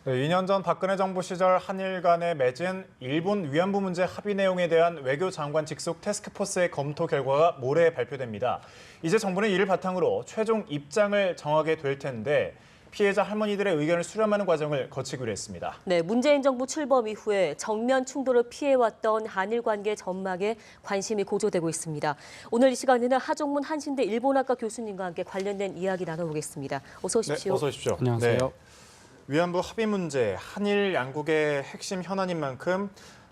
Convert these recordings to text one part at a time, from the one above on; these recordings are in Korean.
네, 2년 전 박근혜 정부 시절 한일 간에 맺은 일본 위안부 문제 합의 내용에 대한 외교장관 직속 태스크포스의 검토 결과가 모레 발표됩니다. 이제 정부는 이를 바탕으로 최종 입장을 정하게 될 텐데 피해자 할머니들의 의견을 수렴하는 과정을 거치기로 했습니다. 네, 문재인 정부 출범 이후에 정면 충돌을 피해왔던 한일 관계 전망에 관심이 고조되고 있습니다. 오늘 이 시간에는 하종문 한신대 일본학과 교수님과 함께 관련된 이야기 나눠보겠습니다. 어서 오십시오. 네, 어서 오십시오. 안녕하세요. 네, 위안부 합의 문제, 한일 양국의 핵심 현안인 만큼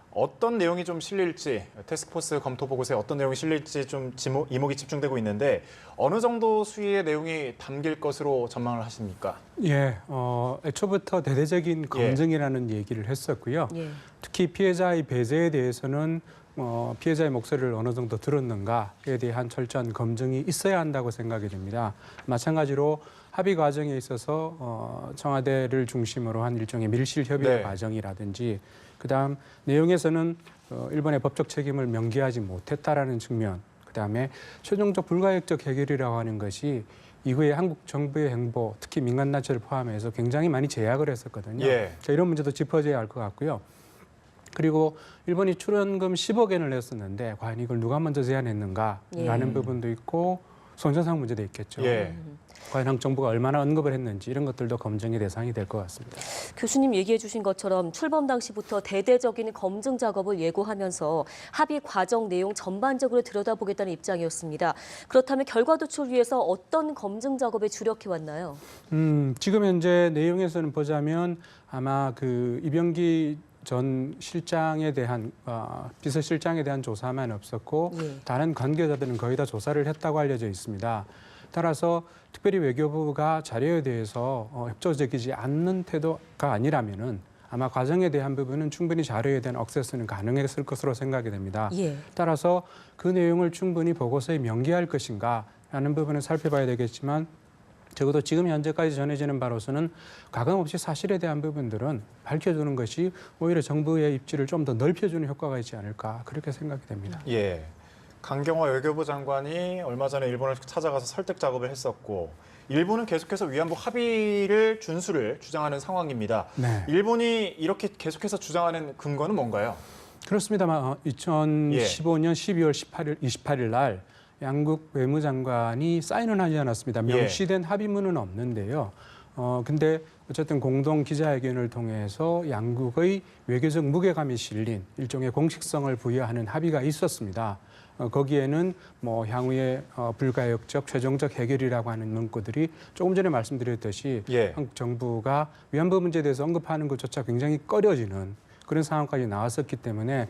어떤 내용이 좀 실릴지, 태스크포스 검토 보고서에 어떤 내용이 실릴지 좀 이목이 집중되고 있는데 어느 정도 수위의 내용이 담길 것으로 전망을 하십니까? 예, 애초부터 대대적인 검증이라는 얘기를 했었고요. 특히 피해자의 배제에 대해서는 피해자의 목소리를 어느 정도 들었는가에 대한 철저한 검증이 있어야 한다고 생각이 됩니다. 마찬가지로 합의 과정에 있어서 청와대를 중심으로 한 일종의 밀실 협의 과정이라든지 그다음 내용에서는 일본의 법적 책임을 명기하지 못했다라는 측면, 그다음에 최종적 불가역적 해결이라고 하는 것이 이후에 한국 정부의 행보, 특히 민간 단체를 포함해서 굉장히 많이 제약을 했었거든요. 자, 이런 문제도 짚어져야 할 것 같고요. 그리고 일본이 출연금 10억 엔을 냈었는데 과연 이걸 누가 먼저 제안했는가라는 부분도 있고 손전상 문제도 있겠죠. 과연 한국 정부가 얼마나 언급을 했는지 이런 것들도 검증의 대상이 될 것 같습니다. 교수님 얘기해 주신 것처럼 출범 당시부터 대대적인 검증 작업을 예고하면서 합의 과정 내용 전반적으로 들여다보겠다는 입장이었습니다. 그렇다면 결과 도출을 위해서 어떤 검증 작업에 주력해 왔나요? 지금 현재 내용에서는 보자면 아마 그 이병기 전 실장에 대한 비서실장에 대한 조사만 없었고 다른 관계자들은 거의 다 조사를 했다고 알려져 있습니다. 따라서 특별히 외교부가 자료에 대해서 협조적이지 않는 태도가 아니라면은 아마 과정에 대한 부분은 충분히 자료에 대한 액세스는 가능했을 것으로 생각이 됩니다. 따라서 그 내용을 충분히 보고서에 명기할 것인가라는 부분을 살펴봐야 되겠지만 적어도 지금 현재까지 전해지는 바로서는 가감없이 사실에 대한 부분들은 밝혀주는 것이 오히려 정부의 입지를 좀 더 넓혀주는 효과가 있지 않을까 그렇게 생각이 됩니다. 강경화 외교부 장관이 얼마 전에 일본을 찾아가서 설득 작업을 했었고 일본은 계속해서 위안부 합의를 준수를 주장하는 상황입니다. 일본이 이렇게 계속해서 주장하는 근거는 뭔가요? 그렇습니다만 2015년 12월 28일 날 양국 외무장관이 사인은 하지 않았습니다. 명시된 합의문은 없는데요. 근데 어쨌든 공동 기자회견을 통해서 양국의 외교적 무게감이 실린 일종의 공식성을 부여하는 합의가 있었습니다. 거기에는 뭐 향후에 불가역적 최종적 해결이라고 하는 문구들이 조금 전에 말씀드렸듯이 한국 정부가 위안부 문제에 대해서 언급하는 것조차 굉장히 꺼려지는 그런 상황까지 나왔었기 때문에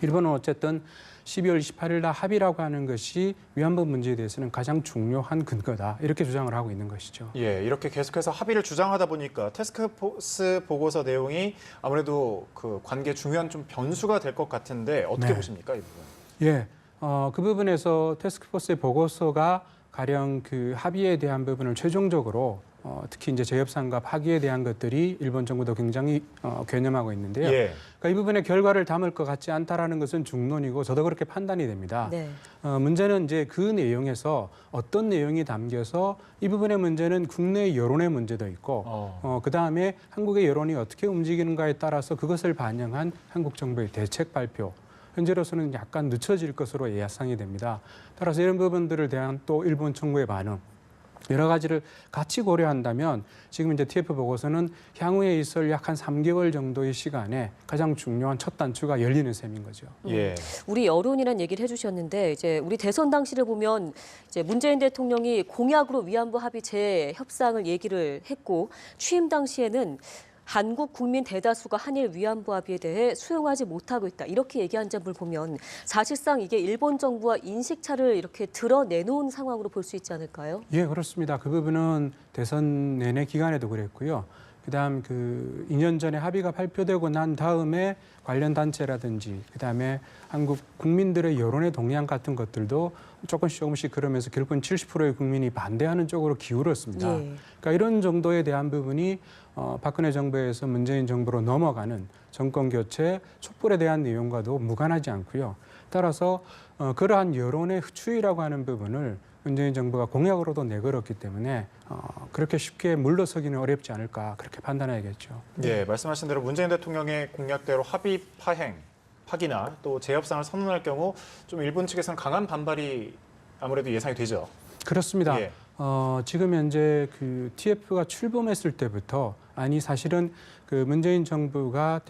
일본은 어쨌든 12월 28일 날 합의라고 하는 것이 위안부 문제에 대해서는 가장 중요한 근거다 이렇게 주장을 하고 있는 것이죠. 이렇게 계속해서 합의를 주장하다 보니까 태스크포스 보고서 내용이 아무래도 그 관계 중요한 좀 변수가 될 것 같은데 어떻게 보십니까 이 부분? 그 부분에서 태스크포스의 보고서가 가령 그 합의에 대한 부분을 최종적으로 특히 이제 재협상과 파기에 대한 것들이 일본 정부도 굉장히 괴념하고 있는데요. 그러니까 이 부분의 결과를 담을 것 같지 않다라는 것은 중론이고 저도 그렇게 판단이 됩니다. 문제는 이제 그 내용에서 어떤 내용이 담겨서 이 부분의 문제는 국내 여론의 문제도 있고 그 다음에 한국의 여론이 어떻게 움직이는가에 따라서 그것을 반영한 한국 정부의 대책 발표. 현재로서는 약간 늦춰질 것으로 예상이 됩니다. 따라서 이런 부분들을 대한 또 일본 정부의 반응, 여러 가지를 같이 고려한다면 지금 이제 TF 보고서는 향후에 있을 약 한 3개월 정도의 시간에 가장 중요한 첫 단추가 열리는 셈인 거죠. 우리 여론이라는 얘기를 해주셨는데 이제 우리 대선 당시를 보면 이제 문재인 대통령이 공약으로 위안부 합의 재협상을 얘기를 했고 취임 당시에는 한국 국민 대다수가 한일 위안부 합의에 대해 수용하지 못하고 있다. 이렇게 얘기한 점을 보면 사실상 이게 일본 정부와 인식차를 이렇게 드러내놓은 상황으로 볼 수 있지 않을까요? 그렇습니다. 그 부분은 대선 내내 기간에도 그랬고요. 그다음 그 2년 전에 합의가 발표되고 난 다음에 관련 단체라든지 그다음에 한국 국민들의 여론의 동향 같은 것들도 조금씩 그러면서 결국은 70%의 국민이 반대하는 쪽으로 기울었습니다. 그러니까 이런 정도에 대한 부분이 박근혜 정부에서 문재인 정부로 넘어가는 정권 교체 촛불에 대한 내용과도 무관하지 않고요. 따라서 그러한 여론의 추이라고 하는 부분을 문재인 정부가 공약으로도 내걸었기 때문에 그렇게 쉽게 물러서기는 어렵지 않을까 그렇게 판단해야겠죠. 예, 말씀하신 대로 문재인 대통령의 공약대로 합의 파기나 또 재협상을 선언할 경우 좀 일본 측에서는 강한 반발이 아무래도 예상이 되죠. 그렇습니다. 예. 지금 현재 그 TF가 출범했을 때부터 사실은 그 문재인 정부가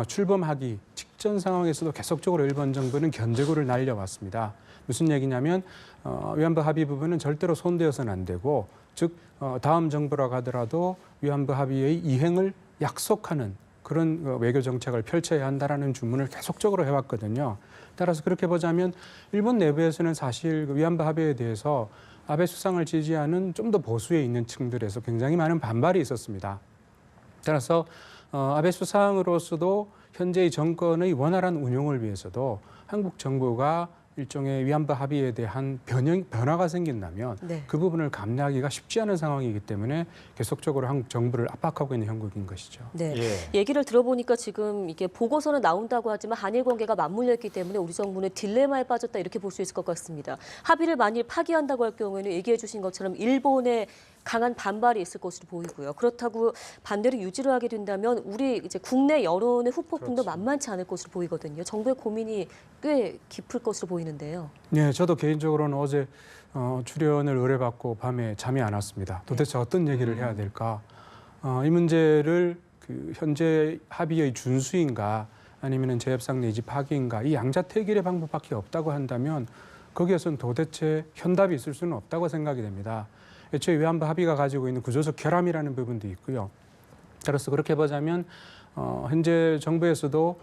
출범하기 직전 상황에서도 계속적으로 일본 정부는 견제구를 날려왔습니다. 무슨 얘기냐면 위안부 합의 부분은 절대로 손대어서는 안 되고 즉 다음 정부라고 하더라도 위안부 합의의 이행을 약속하는 그런 외교 정책을 펼쳐야 한다라는 주문을 계속적으로 해왔거든요. 따라서 그렇게 보자면 일본 내부에서는 사실 그 위안부 합의에 대해서 아베 수상을 지지하는 좀 더 보수에 있는 층들에서 굉장히 많은 반발이 있었습니다. 따라서 아베 수상으로서도 현재의 정권의 원활한 운용을 위해서도 한국 정부가 일종의 위안부 합의에 대한 변화가 생긴다면 네. 그 부분을 감내하기가 쉽지 않은 상황이기 때문에 계속적으로 한국 정부를 압박하고 있는 형국인 것이죠. 네. 예. 얘기를 들어보니까 지금 이게 보고서는 나온다고 하지만 한일 관계가 맞물려 있기 때문에 우리 정부는 딜레마에 빠졌다 이렇게 볼 수 있을 것 같습니다. 합의를 만일 파기한다고 할 경우에는 얘기해 주신 것처럼 일본의 강한 반발이 있을 것으로 보이고요. 그렇다고 반대로 유지를 하게 된다면 우리 이제 국내 여론의 후폭풍도 그렇죠. 만만치 않을 것으로 보이거든요. 정부의 고민이 꽤 깊을 것으로 보이는데요. 네, 저도 개인적으로는 어제 출연을 의뢰받고 밤에 잠이 안 왔습니다. 도대체 어떤 얘기를 해야 될까? 이 문제를 그 현재 합의의 준수인가 아니면 재협상 내지 파기인가 이 양자택일의 방법밖에 없다고 한다면 거기에서는 도대체 현답이 있을 수는 없다고 생각이 됩니다. 애초에 위안부 합의가 가지고 있는 구조적 결함이라는 부분도 있고요. 따라서 그렇게 보자면 현재 정부에서도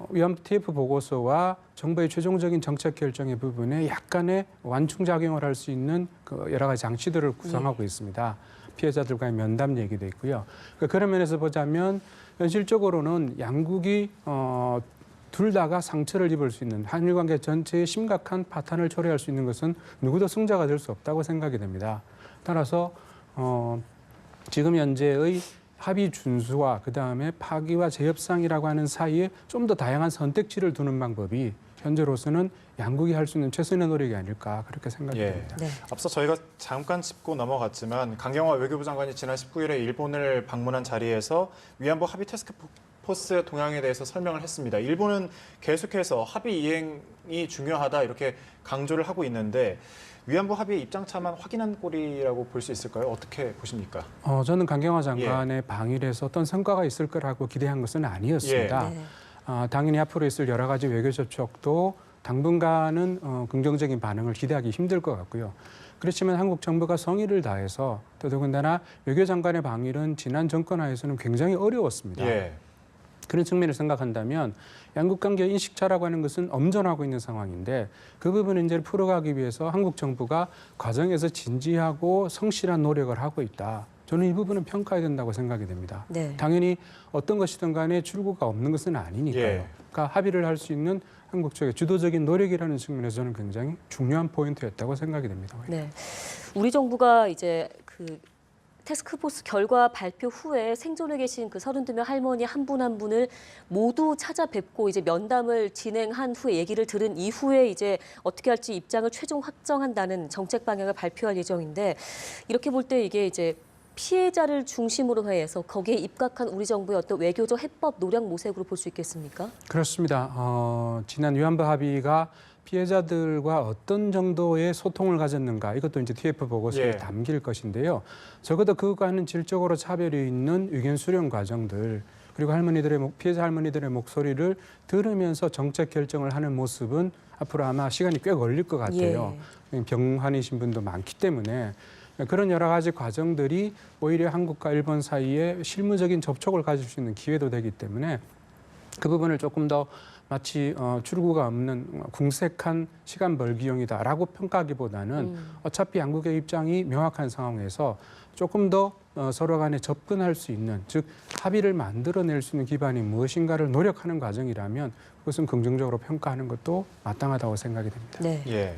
위안부 TF 보고서와 정부의 최종적인 정책 결정의 부분에 약간의 완충작용을 할 수 있는 그 여러 가지 장치들을 구성하고 있습니다. 피해자들과의 면담 얘기도 있고요. 그런 면에서 보자면 현실적으로는 양국이 둘 다가 상처를 입을 수 있는 한일 관계 전체의 심각한 파탄을 초래할 수 있는 것은 누구도 승자가 될 수 없다고 생각이 됩니다. 따라서 지금 현재의 합의 준수와 그다음에 파기와 재협상이라고 하는 사이에 좀 더 다양한 선택지를 두는 방법이 현재로서는 양국이 할 수 있는 최선의 노력이 아닐까 그렇게 생각이 예. 됩니다. 네. 앞서 저희가 잠깐 짚고 넘어갔지만 강경화 외교부 장관이 지난 19일에 일본을 방문한 자리에서 위안부 합의 태스크포스 동향에 대해서 설명을 했습니다. 일본은 계속해서 합의 이행이 중요하다 이렇게 강조를 하고 있는데 위안부 합의 입장차만 확인한 꼴이라고 볼 수 있을까요? 어떻게 보십니까? 저는 강경화 장관의 방일에서 어떤 성과가 있을 거라고 기대한 것은 아니었습니다. 네. 당연히 앞으로 있을 여러 가지 외교 접촉도 당분간은 긍정적인 반응을 기대하기 힘들 것 같고요. 그렇지만 한국 정부가 성의를 다해서 더더군다나 외교장관의 방일은 지난 정권 하에서는 굉장히 어려웠습니다. 예. 그런 측면을 생각한다면 양국 관계 인식차라고 하는 것은 엄전하고 있는 상황인데 그 부분을 이제 풀어가기 위해서 한국 정부가 과정에서 진지하고 성실한 노력을 하고 있다. 저는 이 부분은 평가해야 된다고 생각이 됩니다. 네. 당연히 어떤 것이든 간에 출구가 없는 것은 아니니까요. 예. 그러니까 합의를 할 수 있는 한국 쪽의 주도적인 노력이라는 측면에서 저는 굉장히 중요한 포인트였다고 생각이 됩니다. 네. 우리 정부가 이제 그 태스크포스 결과 발표 후에 생존해 계신 그 32명 할머니 한 분 한 분을 모두 찾아뵙고 이제 면담을 진행한 후에 얘기를 들은 이후에 이제 어떻게 할지 입장을 최종 확정한다는 정책 방향을 발표할 예정인데 이렇게 볼 때 이게 이제 피해자를 중심으로 해서 거기에 입각한 우리 정부의 어떤 외교적 해법 노력 모색으로 볼 수 있겠습니까? 그렇습니다. 지난 위안부 합의가 피해자들과 어떤 정도의 소통을 가졌는가 이것도 이제 TF 보고서에 예. 담길 것인데요. 적어도 그거와는 질적으로 차별이 있는 의견 수렴 과정들 그리고 피해자 할머니들의 목소리를 들으면서 정책 결정을 하는 모습은 앞으로 아마 시간이 꽤 걸릴 것 같아요. 병환이신 분도 많기 때문에 그런 여러 가지 과정들이 오히려 한국과 일본 사이에 실무적인 접촉을 가질 수 있는 기회도 되기 때문에 그 부분을 조금 더 마치 출구가 없는 궁색한 시간 벌기용이다라고 평가하기보다는 어차피 양국의 입장이 명확한 상황에서 조금 더 서로 간에 접근할 수 있는 즉 합의를 만들어낼 수 있는 기반이 무엇인가를 노력하는 과정이라면 그것은 긍정적으로 평가하는 것도 마땅하다고 생각이 됩니다. 네. 예.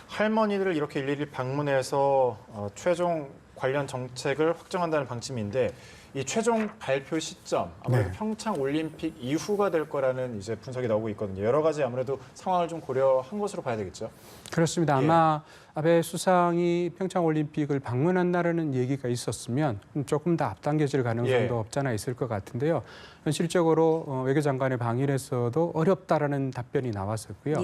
할머니들을 이렇게 일일이 방문해서 최종 관련 정책을 확정한다는 방침인데 이 최종 발표 시점 아무래도 네. 평창 올림픽 이후가 될 거라는 이제 분석이 나오고 있거든요. 여러 가지 아무래도 상황을 좀 고려한 것으로 봐야 되겠죠. 그렇습니다. 아마 아베 수상이 평창 올림픽을 방문한다라는 얘기가 있었으면 조금 더 앞당겨질 가능성도 없잖아 있을 것 같은데요. 현실적으로 외교장관의 방일에서도 어렵다라는 답변이 나왔었고요.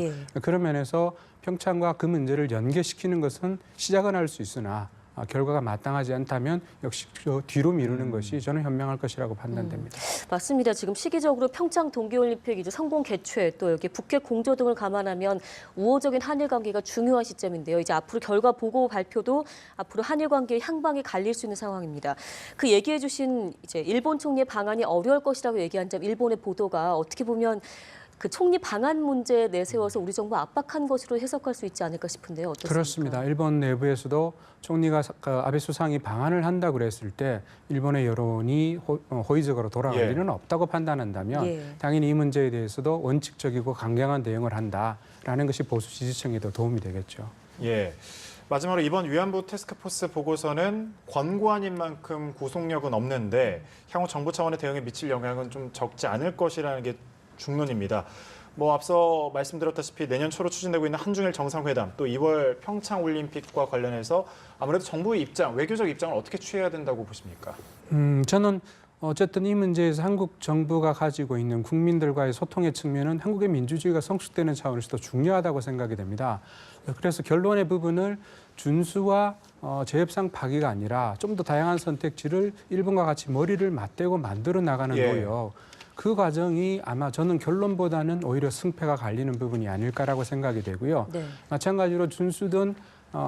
그런 면에서 평창과 그 문제를 연계시키는 것은 시작은 할 수 있으나 결과가 마땅하지 않다면 역시 뒤로 미루는 것이 저는 현명할 것이라고 판단됩니다. 맞습니다. 지금 시기적으로 평창 동계올림픽 이제 성공 개최 또 여기 북핵 공조 등을 감안하면 우호적인 한일 관계가 중요한 시점인데요. 이제 앞으로 결과 보고 발표도 앞으로 한일 관계의 향방이 갈릴 수 있는 상황입니다. 그 얘기해 주신 이제 일본 총리의 방안이 어려울 것이라고 얘기한 점 일본의 보도가 어떻게 보면 그 총리 방안 문제에 내세워서 우리 정부 압박한 것으로 해석할 수 있지 않을까 싶은데요. 어떻습니까? 그렇습니다. 일본 내부에서도 총리가 아베 수상이 방한을 한다고 그랬을 때 일본의 여론이 호의적으로 돌아갈 일은 없다고 판단한다면 당연히 이 문제에 대해서도 원칙적이고 강경한 대응을 한다라는 것이 보수 지지층에도 도움이 되겠죠. 예. 마지막으로 이번 위안부 태스크포스 보고서는 권고안인 만큼 구속력은 없는데 향후 정부 차원의 대응에 미칠 영향은 좀 적지 않을 것이라는 게 중론입니다. 뭐 앞서 말씀드렸다시피 내년 초로 추진되고 있는 한중일 정상회담 또 2월 평창 올림픽과 관련해서 아무래도 정부의 입장, 외교적 입장을 어떻게 취해야 된다고 보십니까? 저는 어쨌든 이 문제에서 한국 정부가 가지고 있는 국민들과의 소통의 측면은 한국의 민주주의가 성숙되는 차원에서 더 중요하다고 생각이 됩니다. 그래서 결론의 부분을 준수와 재협상 파기가 아니라 좀 더 다양한 선택지를 일본과 같이 머리를 맞대고 만들어 나가는 거예요. 그 과정이 아마 저는 결론보다는 오히려 승패가 갈리는 부분이 아닐까라고 생각이 되고요. 마찬가지로 준수든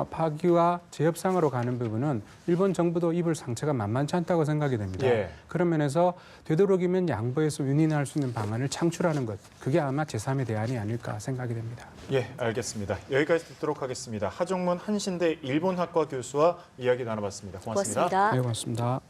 파기와 재협상으로 가는 부분은 일본 정부도 입을 상처가 만만치 않다고 생각이 됩니다. 그런 면에서 되도록이면 양보해서 윈윈할 수 있는 방안을 창출하는 것, 그게 아마 제3의 대안이 아닐까 생각이 됩니다. 예, 알겠습니다. 여기까지 듣도록 하겠습니다. 하종문 한신대 일본학과 교수와 이야기 나눠봤습니다. 고맙습니다. 네, 고맙습니다.